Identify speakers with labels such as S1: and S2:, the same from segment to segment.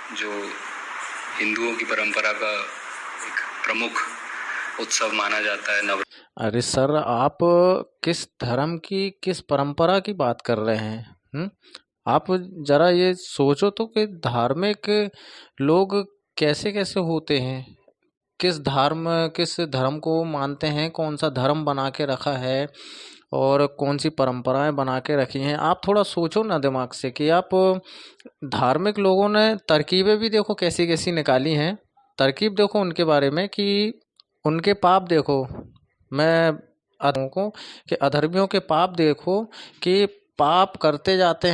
S1: जो हिंदुओं की परंपरा का एक प्रमुख उत्सव माना जाता है
S2: अरे सर, आप किस धर्म की, किस परंपरा की बात कर रहे हैं? आप जरा ये सोचो तो कि धार्मिक लोग कैसे कैसे होते हैं, किस धर्म को मानते हैं, कौन सा धर्म बना के रखा है और कौन सी परंपराएं बना के रखी हैं। आप थोड़ा सोचो ना दिमाग से कि आप धार्मिक लोगों ने तरकीबें भी देखो कैसी कैसी निकाली हैं। तरकीब देखो उनके बारे में कि उनके पाप देखो। मैं अधर्मियों को कि अधर्मियों के पाप देखो कि पाप करते जाते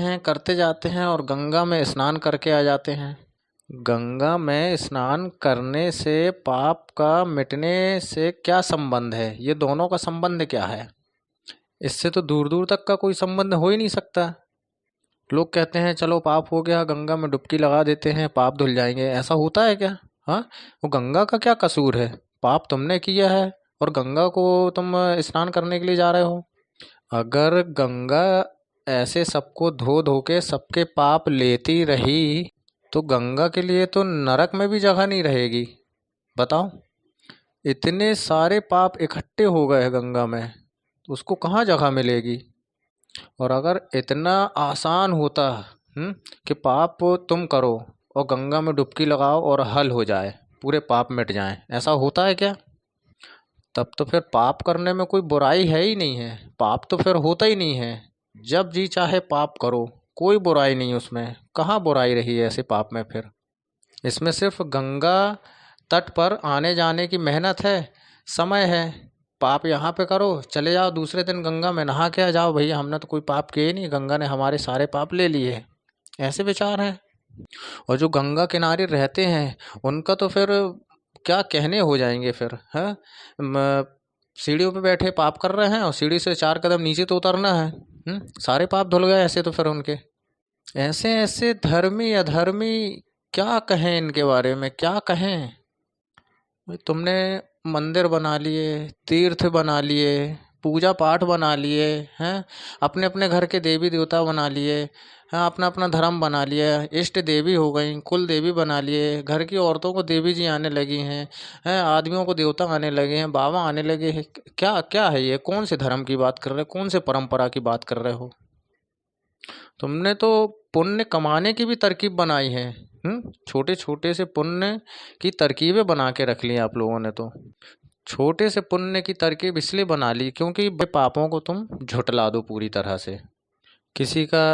S2: हैं और गंगा में स्नान करके आ जाते हैं। गंगा में स्नान करने से पाप का मिटने से क्या संबंध है? ये दोनों का संबंध क्या है? इससे तो दूर दूर तक का कोई संबंध हो ही नहीं सकता। लोग कहते हैं चलो पाप हो गया, गंगा में डुबकी लगा देते हैं, पाप धुल जाएंगे। ऐसा होता है क्या? हाँ, वो गंगा का क्या कसूर है? पाप तुमने किया है और गंगा को तुम स्नान करने के लिए जा रहे हो। अगर गंगा ऐसे सबको धो धो के सबके पाप लेती रही तो गंगा के लिए तो नरक में भी जगह नहीं रहेगी। बताओ, इतने सारे पाप इकट्ठे हो गए गंगा में तो उसको कहाँ जगह मिलेगी? और अगर इतना आसान होता कि पाप तुम करो और गंगा में डुबकी लगाओ और हल हो जाए, पूरे पाप मिट जाएं, ऐसा होता है क्या? तब तो फिर पाप करने में कोई बुराई है ही नहीं है, पाप तो फिर होता ही नहीं है। जब जी चाहे पाप करो, कोई बुराई नहीं उसमें। कहाँ बुराई रही है ऐसे पाप में फिर? इसमें सिर्फ गंगा तट पर आने जाने की मेहनत है, समय है। पाप यहाँ पे करो, चले जाओ दूसरे दिन गंगा में नहा के आ जाओ, भैया हमने तो कोई पाप किए ही नहीं, गंगा ने हमारे सारे पाप ले लिए। ऐसे विचार हैं। और जो गंगा किनारे रहते हैं उनका तो फिर क्या कहने हो जाएंगे फिर, हैं? सीढ़ियों पे बैठे पाप कर रहे हैं और सीढ़ी से 4 कदम नीचे तो उतरना है। सारे पाप धुल गए ऐसे तो फिर उनके। ऐसे ऐसे धर्मी अधर्मी, क्या कहें इनके बारे में, क्या कहें? भाई तुमने मंदिर बना लिए, तीर्थ बना लिए, पूजा पाठ बना लिए हैं, अपने अपने घर के देवी देवता बना लिए हैं, अपना अपना धर्म बना लिया, इष्ट देवी हो गई, कुल देवी बना लिए, घर की औरतों को देवी जी आने लगी हैं, आदमियों को देवता आने लगे हैं, बाबा आने लगे हैं। क्या क्या है ये? कौन से धर्म की बात कर रहे हो? कौन से परंपरा की बात कर रहे हो? तुमने तो पुण्य कमाने की भी तरकीब बनाई है। छोटे छोटे से पुण्य की तरकीबें बना के रख ली आप लोगों ने तो। छोटे से पुण्य की तरकीब इसलिए बना ली क्योंकि बड़े पापों को तुम झुटला दो पूरी तरह से। किसी का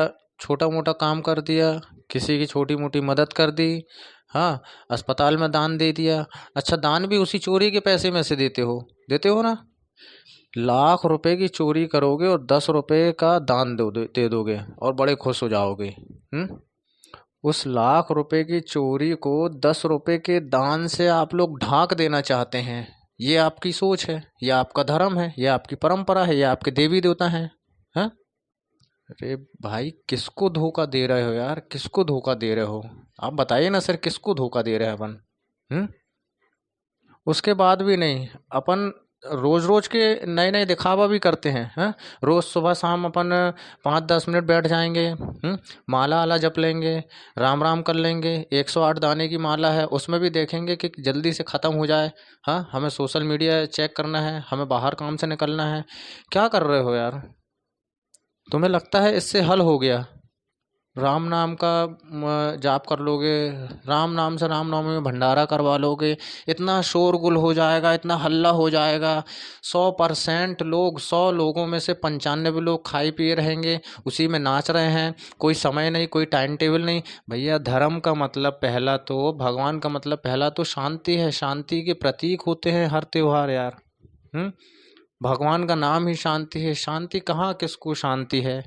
S2: छोटा मोटा काम कर दिया, किसी की छोटी मोटी मदद कर दी, हाँ, अस्पताल में दान दे दिया। अच्छा, दान भी उसी चोरी के पैसे में से देते हो ना? लाख रुपए की चोरी करोगे और 10 रुपए का दान दे दोगे और बड़े खुश हो जाओगे। उस लाख रुपए की चोरी को 10 रुपए के दान से आप लोग ढांक देना चाहते हैं। ये आपकी सोच है, ये आपका धर्म है, ये आपकी परंपरा है, ये आपके देवी देवता हैं। हाँ? अरे भाई, किसको धोखा दे रहे हो यार? किसको धोखा दे रहे हो? आप बताइए ना सर, किसको धोखा दे रहे हैं अपन? हम्म उसके बाद भी नहीं, अपन रोज रोज के नए नए दिखावा भी करते हैं। रोज सुबह शाम अपन 5-10 मिनट बैठ जाएंगे, माला आला जप लेंगे, राम राम कर लेंगे। 108 दाने की माला है, उसमें भी देखेंगे कि जल्दी से ख़त्म हो जाए। हाँ, हमें सोशल मीडिया चेक करना है, हमें बाहर काम से निकलना है। क्या कर रहे हो यार? तुम्हें लगता है इससे हल हो गया? राम नाम का जाप कर लोगे, राम नाम से रामनवमी में भंडारा करवा लोगे, इतना शोरगुल हो जाएगा, इतना हल्ला हो जाएगा। 100% लोग, 100 लोगों में से 95 लोग खाए पिए रहेंगे, उसी में नाच रहे हैं। कोई समय नहीं, कोई टाइम टेबल नहीं। भैया, धर्म का मतलब पहला तो, भगवान का मतलब पहला तो शांति है। शांति के प्रतीक होते हैं हर त्योहार यार। हम्म भगवान का नाम ही शांति है। शांति कहाँ, किसको शांति है?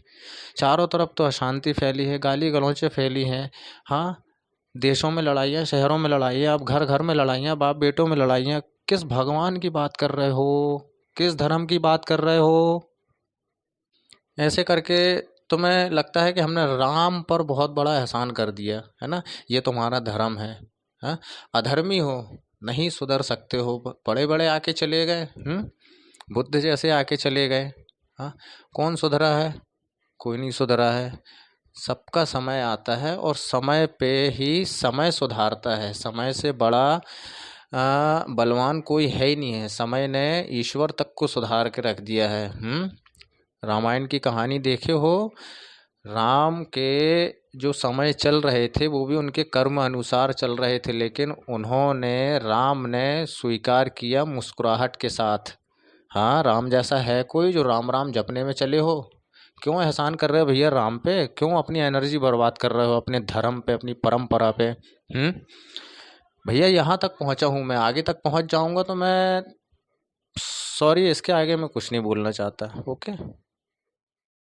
S2: चारों तरफ तो अशांति फैली है, गाली गलौचें फैली हैं। हाँ, देशों में लड़ाइयाँ, शहरों में लड़ाइयाँ, अब घर घर में लड़ाइयाँ, बाप बेटों में लड़ाइयाँ। किस भगवान की बात कर रहे हो? किस धर्म की बात कर रहे हो? ऐसे करके तुम्हें लगता है कि हमने राम पर बहुत बड़ा एहसान कर दिया है ना? ये तुम्हारा धर्म है। हाँ, अधर्मी हो, नहीं सुधर सकते हो। बड़े बड़े आके चले गए, बुद्ध जैसे आके चले गए। हाँ, कौन सुधरा है? कोई नहीं सुधरा है। सबका समय आता है और समय पे ही समय सुधारता है। समय से बड़ा बलवान कोई है ही नहीं है। समय ने ईश्वर तक को सुधार के रख दिया है। रामायण की कहानी देखे हो, राम के जो समय चल रहे थे वो भी उनके कर्म अनुसार चल रहे थे, लेकिन राम ने स्वीकार किया मुस्कुराहट के साथ। हाँ, राम जैसा है कोई जो राम राम जपने में चले हो? क्यों एहसान कर रहे हो भैया राम पे? क्यों अपनी एनर्जी बर्बाद कर रहे हो अपने धर्म पे, अपनी परंपरा पे? भैया यहाँ तक पहुँचा हूँ मैं, आगे तक पहुँच जाऊँगा तो मैं सॉरी, इसके आगे मैं कुछ नहीं बोलना चाहता। ओके।